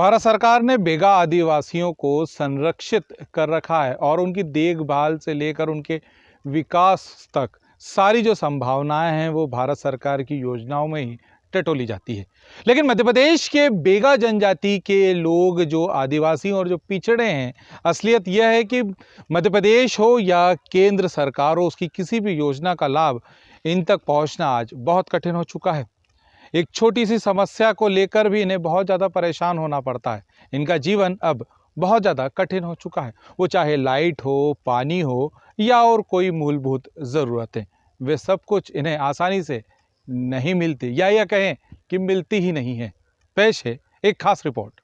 भारत सरकार ने बेगा आदिवासियों को संरक्षित कर रखा है और उनकी देखभाल से लेकर उनके विकास तक सारी जो संभावनाएं हैं वो भारत सरकार की योजनाओं में ही टटोली जाती है। लेकिन मध्य प्रदेश के बेगा जनजाति के लोग जो आदिवासी और जो पिछड़े हैं, असलियत यह है कि मध्य प्रदेश हो या केंद्र सरकार हो, उसकी किसी भी योजना का लाभ इन तक पहुंचना आज बहुत कठिन हो चुका है। एक छोटी सी समस्या को लेकर भी इन्हें बहुत ज़्यादा परेशान होना पड़ता है। इनका जीवन अब बहुत ज़्यादा कठिन हो चुका है, वो चाहे लाइट हो, पानी हो या और कोई मूलभूत ज़रूरतें, वे सब कुछ इन्हें आसानी से नहीं मिलती या कहें कि मिलती ही नहीं है। पेश है एक खास रिपोर्ट।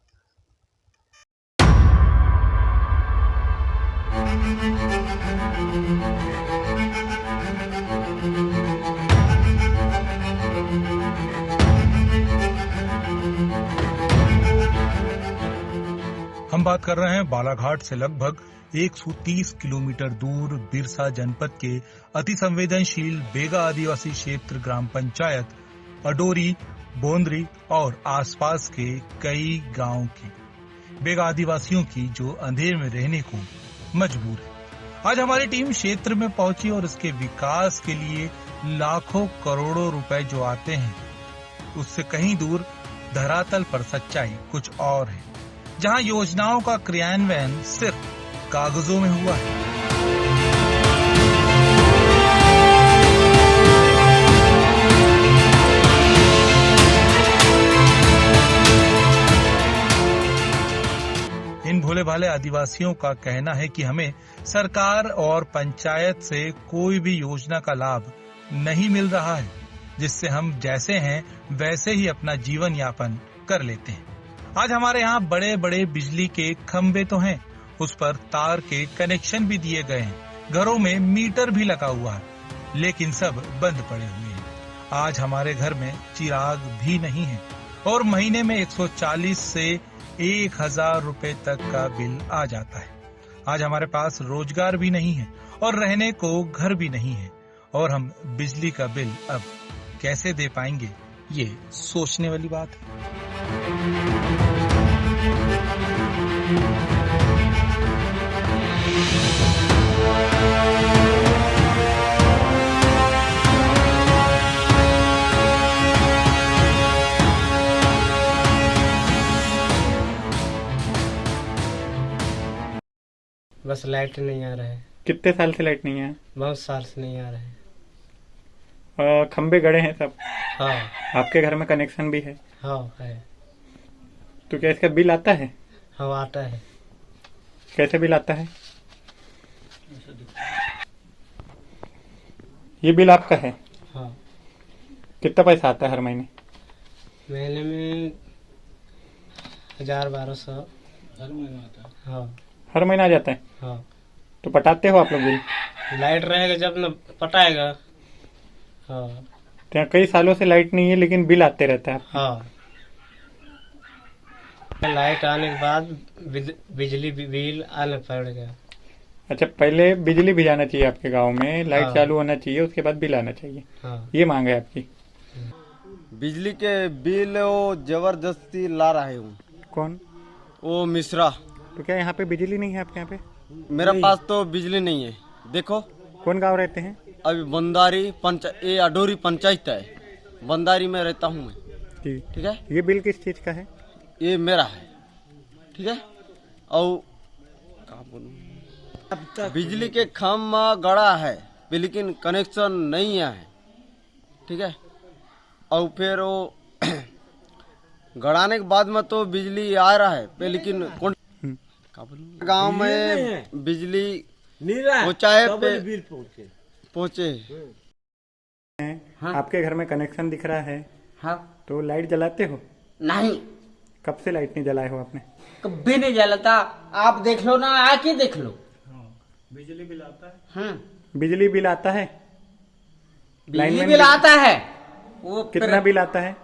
हम बात कर रहे हैं बालाघाट से लगभग 130 किलोमीटर दूर बिरसा जनपद के अति संवेदनशील बेगा आदिवासी क्षेत्र ग्राम पंचायत अडोरी, बोंदरी और आसपास के कई गांव की बेगा आदिवासियों की जो अंधेर में रहने को मजबूर है। आज हमारी टीम क्षेत्र में पहुंची और इसके विकास के लिए लाखों करोड़ों रुपए जो आते हैं, उससे कहीं दूर धरातल पर सच्चाई कुछ और है, जहां योजनाओं का क्रियान्वयन सिर्फ कागजों में हुआ है। इन भोले भाले आदिवासियों का कहना है कि हमें सरकार और पंचायत से कोई भी योजना का लाभ नहीं मिल रहा है, जिससे हम जैसे हैं वैसे ही अपना जीवन यापन कर लेते हैं। आज हमारे यहाँ बड़े बड़े बिजली के खंभे तो हैं, उस पर तार के कनेक्शन भी दिए गए हैं, घरों में मीटर भी लगा हुआ है, लेकिन सब बंद पड़े हुए हैं। आज हमारे घर में चिराग भी नहीं है और महीने में 140 से 1000 रुपए तक का बिल आ जाता है। आज हमारे पास रोजगार भी नहीं है और रहने को घर भी नहीं है, और हम बिजली का बिल अब कैसे दे पाएंगे, ये सोचने वाली बात है। बस लाइट नहीं आ रहा है। कितने साल से लाइट नहीं है? बहुत साल से नहीं आ रहा है। खंबे गड़े हैं सब? हाँ। आपके घर में कनेक्शन भी है? हाँ है। तो क्या इसका बिल आता है? हाँ आता है। कैसे बिल आता है? ये बिल आपका है? हाँ। कितना पैसा आता है हर महीने? महीने में 1000-1200 हर महीने आता है। हाँ। हर महीना आ जाता है? हाँ। तो पटाते हो आप लोग बिल? लाइट रहेगा जब न पटाएगा। हाँ। तो यहाँ कई सालों से लाइट नहीं है लेकिन बिल आते रहता है। हाँ। लाइट आने के बाद बिजली बिल आना पड़ेगा। अच्छा, पहले बिजली भी जाना चाहिए आपके गांव में, लाइट हाँ। चालू होना चाहिए, उसके बाद बिल आना चाहिए। हाँ। ये मांग है आपकी? बिजली के बिल वो जबरदस्ती ला रहे हूँ। कौन? वो मिश्रा। तो क्या यहाँ पे बिजली नहीं है आपके यहाँ पे? मेरा पास तो बिजली नहीं है। देखो कौन गाँव रहते हैं? अभी बंदारी ये अडोरी पंचायत है, बंदारी में रहता हूँ मैं। जी। ठीक है। ये बिल किस चीज का है? ये मेरा है। ठीक है। और कहाँ बोलूं, बिजली के खम्भा गड़ा है लेकिन कनेक्शन नहीं है। ठीक है। और फिर वो गड़ाने के बाद में तो बिजली आ रहा है, लेकिन कौन गांव में बिजली पहुँचाए पे पहुँचे। हाँ। आपके घर में कनेक्शन दिख रहा है? हाँ। तो लाइट जलाते हो? नहीं, कब से लाइट नहीं जलाए हो आपने? कभी नहीं जलता। आप देख लो ना, आके देख लो। बिजली बिल आता है। बिजली बिल आता है? बिजली बिल आता है। वो कितना बिल आता है?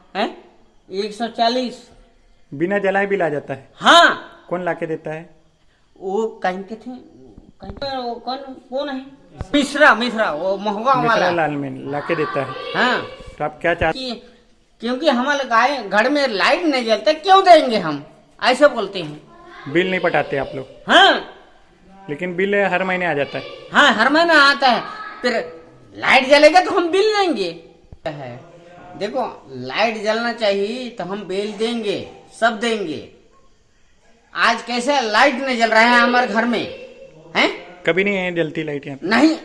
140। बिना जलाए बिल आ जाता है? हाँ। कौन लाके देता है? वो कहीं के थे, वो कौन है? मिश्रा वो महंगा वाला लाल में लाके देता है। हाँ। तो आप क्या चाहते? क्योंकि हमारे घर में लाइट नहीं जलता, क्यों देंगे हम? ऐसे बोलते हैं। बिल नहीं पटाते आप लोग, हाँ लेकिन बिल हर महीने आ जाता है। हाँ, हर महीना आता है। फिर लाइट जलेगा तो हम बिल देंगे। है देखो, लाइट जलना चाहिए तो हम बिल देंगे, सब देंगे। आज कैसे लाइट नहीं जल रहा है हमारे घर में, हैं? कभी नहीं है जलती लाइट यहाँ पे? नहीं,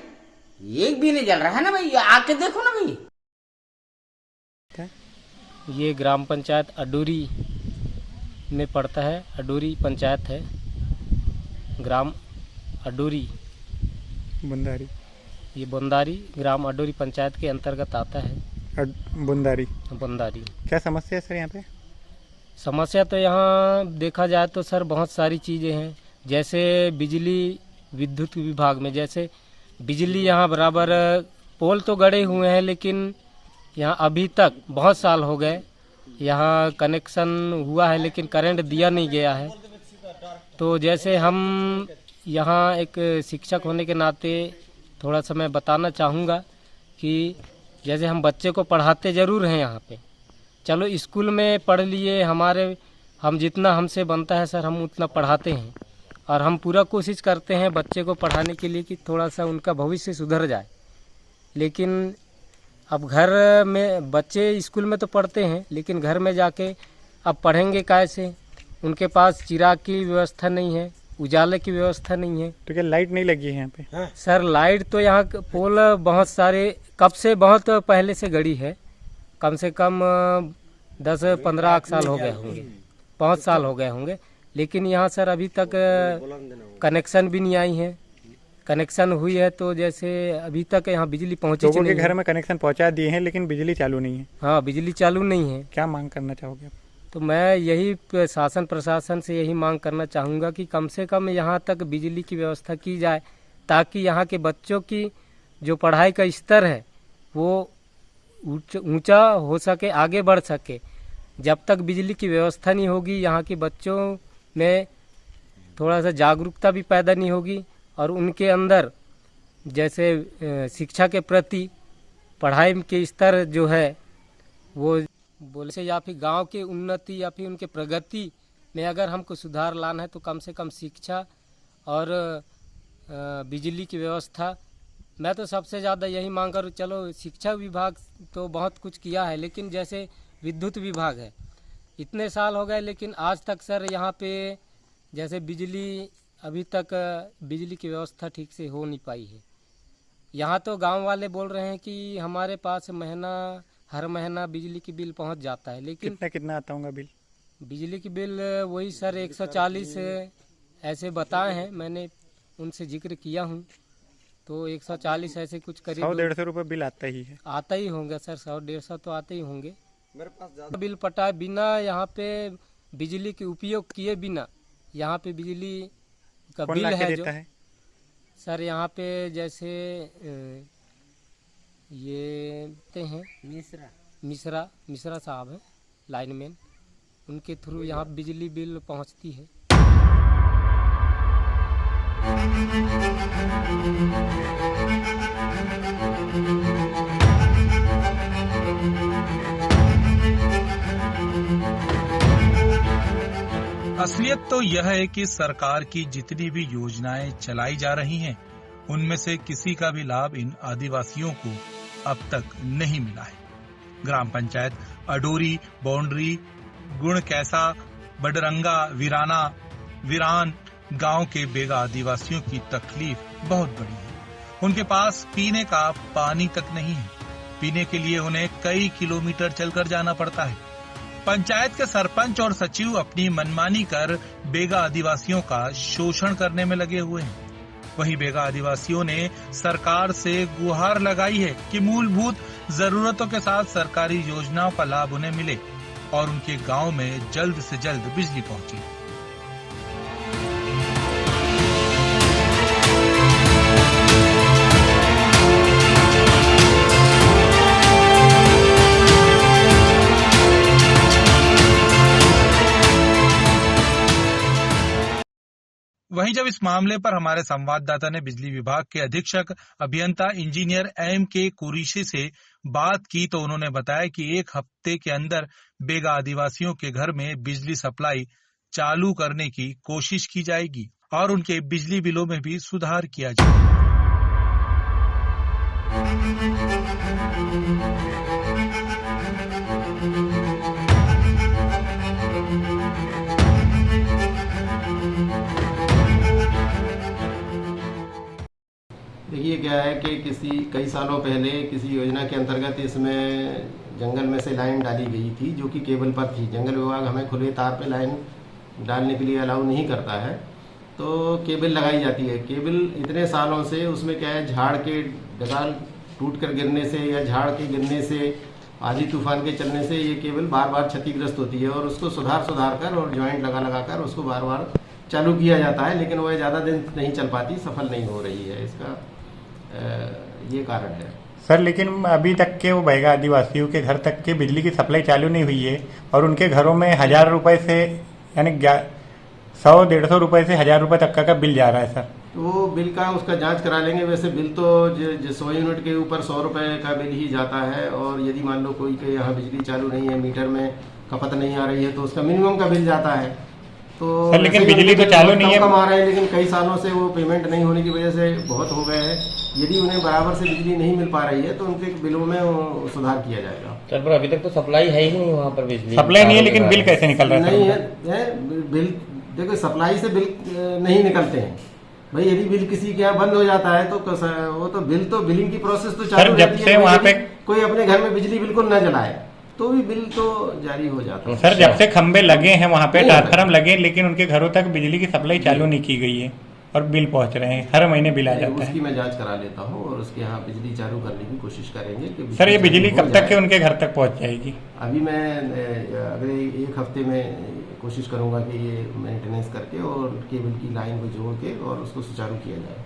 एक भी नहीं जल रहा है ना भाई, आके देखो ना भाई। ये ग्राम पंचायत अडूरी में पड़ता है। अडूरी पंचायत है, ग्राम अडूरी। बुंदारी। ये बंदारी ग्राम अडूरी पंचायत के अंतर्गत आता है। बुंदारी। बंदारी। क्या समस्या है सर यहाँ पे? समस्या तो यहाँ देखा जाए तो सर बहुत सारी चीज़ें हैं। जैसे बिजली विद्युत विभाग में, जैसे बिजली यहाँ बराबर पोल तो गड़े हुए हैं, लेकिन यहाँ अभी तक बहुत साल हो गए यहाँ कनेक्शन हुआ है, लेकिन करंट दिया नहीं गया है। तो जैसे हम यहाँ एक शिक्षक होने के नाते थोड़ा सा मैं बताना चाहूँगा कि जैसे हम बच्चे को पढ़ाते ज़रूर हैं यहाँ पे, चलो स्कूल में पढ़ लिए, हम जितना हमसे बनता है सर हम उतना पढ़ाते हैं, और हम पूरा कोशिश करते हैं बच्चे को पढ़ाने के लिए कि थोड़ा सा उनका भविष्य सुधर जाए। लेकिन अब घर में बच्चे स्कूल में तो पढ़ते हैं, लेकिन घर में जाके अब पढ़ेंगे कैसे? उनके पास चिराग की व्यवस्था नहीं है, उजाले की व्यवस्था नहीं है। तो क्या लाइट नहीं लगी है यहाँ पे? सर लाइट तो यहाँ पोल बहुत सारे कब से, बहुत पहले से गड़ी है, कम से कम 10-15 साल हो गए होंगे, बहुत साल हो गए होंगे। लेकिन यहाँ सर अभी तक कनेक्शन भी नहीं आई है। कनेक्शन हुई है तो जैसे अभी तक यहाँ बिजली पहुँची लोगों नहीं के घर में कनेक्शन पहुँचा दिए हैं, लेकिन बिजली चालू नहीं है। हाँ, बिजली चालू नहीं है। क्या मांग करना चाहोगे आप? तो मैं यही शासन प्रशासन से यही मांग करना चाहूँगा कि कम से कम यहाँ तक बिजली की व्यवस्था की जाए, ताकि यहाँ के बच्चों की जो पढ़ाई का स्तर है वो ऊंचा हो सके, आगे बढ़ सके। जब तक बिजली की व्यवस्था नहीं होगी, यहाँ के बच्चों में थोड़ा सा जागरूकता भी पैदा नहीं होगी, और उनके अंदर जैसे शिक्षा के प्रति पढ़ाई के स्तर जो है वो बोले से, या फिर गांव की उन्नति या फिर उनके प्रगति में अगर हमको सुधार लाना है तो कम से कम शिक्षा और बिजली की व्यवस्था। मैं तो सबसे ज़्यादा यही मांग करूँ, चलो शिक्षा विभाग तो बहुत कुछ किया है, लेकिन जैसे विद्युत विभाग है, इतने साल हो गए लेकिन आज तक सर यहाँ पे जैसे बिजली अभी तक बिजली की व्यवस्था ठीक से हो नहीं पाई है। यहाँ तो गांव वाले बोल रहे हैं कि हमारे पास हर महीना बिजली की बिल पहुँच जाता है, लेकिन कितना आता होगा बिल? बिजली की बिल वही सर 140 ऐसे बताए हैं, मैंने उनसे जिक्र किया हूँ, तो 140 ऐसे कुछ करीब 100-150 रुपये बिल आता ही है। आता ही होंगे सर, 100-150 तो आते ही होंगे। मेरे पास ज़्यादा बिल पटाए बिना, यहाँ पे बिजली के उपयोग किए बिना यहाँ पे बिजली का बिल है जो है? सर यहाँ पे जैसे ये हैं मिश्रा साहब है लाइनमैन, उनके थ्रू यहाँ बिजली बिल पहुँचती है। असलियत तो यह है कि सरकार की जितनी भी योजनाएं चलाई जा रही हैं, उनमें से किसी का भी लाभ इन आदिवासियों को अब तक नहीं मिला है। ग्राम पंचायत अडोरी, बाउंड्री, गुण कैसा, बडरंगा, वीरान गांव के बेगा आदिवासियों की तकलीफ बहुत बड़ी है। उनके पास पीने का पानी तक नहीं है। पीने के लिए उन्हें कई किलोमीटर चलकर जाना पड़ता है। पंचायत के सरपंच और सचिव अपनी मनमानी कर बेगा आदिवासियों का शोषण करने में लगे हुए हैं। वहीं बेगा आदिवासियों ने सरकार से गुहार लगाई है कि मूलभूत जरूरतों के साथ सरकारी योजनाओं का लाभ उन्हें मिले और उनके गांव में जल्द से जल्द बिजली पहुंचे। वहीं जब इस मामले पर हमारे संवाददाता ने बिजली विभाग के अधीक्षक अभियंता इंजीनियर M.K. कुरैशी से बात की, तो उन्होंने बताया कि एक हफ्ते के अंदर बेगा आदिवासियों के घर में बिजली सप्लाई चालू करने की कोशिश की जाएगी और उनके बिजली बिलों में भी सुधार किया जाएगा। देखिए क्या है कि कई सालों पहले किसी योजना के अंतर्गत इसमें जंगल में से लाइन डाली गई थी जो कि केबल पर थी। जंगल विभाग हमें खुले तार पे लाइन डालने के लिए अलाउ नहीं करता है, तो केबल लगाई जाती है। केबल इतने सालों से उसमें क्या है, झाड़ के डगाल टूट कर गिरने से या झाड़ के गिरने से, आंधी तूफान के चलने से ये केबल बार बार क्षतिग्रस्त होती है और उसको सुधार कर और जॉइंट लगा कर उसको बार बार चालू किया जाता है, लेकिन वह ज़्यादा दिन नहीं चल पाती, सफल नहीं हो रही है। इसका ये कारण है सर। लेकिन अभी तक के वो बैगा आदिवासियों के घर तक के बिजली की सप्लाई चालू नहीं हुई है और उनके घरों में 1000 रुपए से यानी 100-150 रुपए से 1000 रुपए तक का बिल जा रहा है सर। तो वो बिल का उसका जांच करा लेंगे। वैसे बिल तो 100 यूनिट के ऊपर 100 रुपए का बिल ही जाता है, और यदि मान लो कोई के यहाँ बिजली चालू नहीं है, मीटर में खपत नहीं आ रही है, तो उसका मिनिमम का बिल जाता है। तो सर लेकिन बिजली तो चालू नहीं है, कम आ रहे हैं, लेकिन कई सालों से वो पेमेंट नहीं होने की वजह से बहुत हो गए हैं। यदि उन्हें बराबर से बिजली नहीं मिल पा रही है तो उनके बिलों में सुधार किया जाएगा। सर पर अभी तक तो सप्लाई है ही नहीं वहाँ पर, बिजली सप्लाई नहीं है, लेकिन बिल कैसे निकल रहा है? नहीं है बिल। देखो सप्लाई से बिल नहीं निकलते हैं भाई। यदि बिल किसी के यहाँ बंद हो जाता है तो वो तो बिलिंग की प्रोसेस तो चालू रहती है। वहाँ पे कोई अपने घर में बिजली बिल्कुल न जलाए तो भी बिल तो जारी हो जाता है। सर जब से खंबे लगे हैं वहाँ पे ट्रांसफार्मर लगे, लेकिन उनके घरों तक बिजली की सप्लाई चालू नहीं की गई है और बिल पहुँच रहे हैं, हर महीने बिल आ जाता है। उसकी मैं जांच करा लेता हूँ और उसके यहाँ बिजली चालू करने की कोशिश करेंगे कि सर ये बिजली कब तक के उनके घर तक पहुँच जाएगी? अभी मैं अगले 1 हफ्ते में कोशिश करूंगा कि ये मेंटेनेंस करके और केबल की लाइन को जोड़ के और उसको सुचारू किया जाए।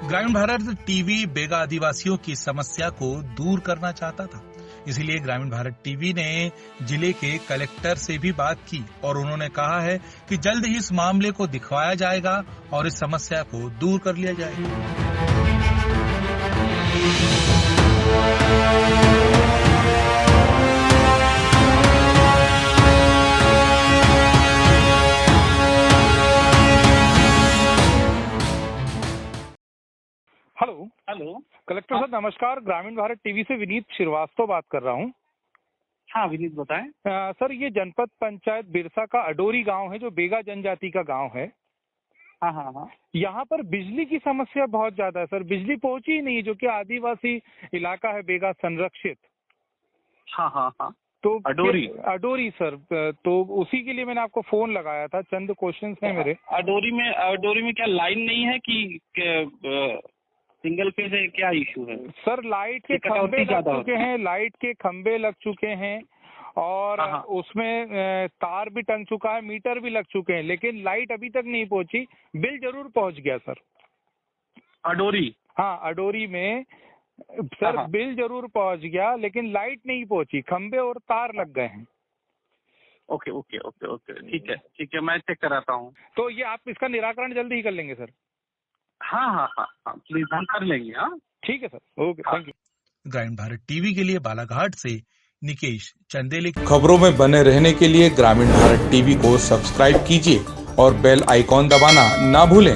ग्रामीण भारत टीवी बेगा आदिवासियों की समस्या को दूर करना चाहता था, इसीलिए ग्रामीण भारत टीवी ने जिले के कलेक्टर से भी बात की और उन्होंने कहा है कि जल्द ही इस मामले को दिखवाया जाएगा और इस समस्या को दूर कर लिया जाएगा। हेलो कलेक्टर साहब नमस्कार, ग्रामीण भारत टीवी से विनीत श्रीवास्तव बात कर रहा हूँ। हाँ विनीत बताएं। सर ये जनपद पंचायत बिरसा का अडोरी गांव है जो बेगा जनजाति का गांव है। हाँ। यहाँ पर बिजली की समस्या बहुत ज्यादा है सर, बिजली पहुंची ही नहीं है, जो कि आदिवासी इलाका है बेगा संरक्षित। हाँ। तो अडोरी सर, तो उसी के लिए मैंने आपको फोन लगाया था। चंद क्वेश्चंस हैं मेरे। अडोरी में क्या लाइन नहीं है कि सिंगल फेज है, क्या इशू है? सर लाइट के खंबे लग चुके हैं, लाइट के खंबे लग चुके हैं और उसमें तार भी टंग चुका है, मीटर भी लग चुके हैं, लेकिन लाइट अभी तक नहीं पहुंची। बिल जरूर पहुंच गया सर। अडोरी? हाँ अडोरी में सर बिल जरूर पहुंच गया, लेकिन लाइट नहीं पहुंची, खंबे और तार लग गए हैं। ओके ठीक है, मैं चेक कराता हूँ। तो ये आप इसका निराकरण जल्दी ही कर लेंगे सर? हाँ प्लीज, हम कर लेंगे। हाँ ठीक है सर, ओके थैंक यू। ग्रामीण भारत टीवी के लिए बालाघाट से निकेश चंदेले। खबरों में बने रहने के लिए ग्रामीण भारत टीवी को सब्सक्राइब कीजिए और बेल आइकॉन दबाना ना भूलें।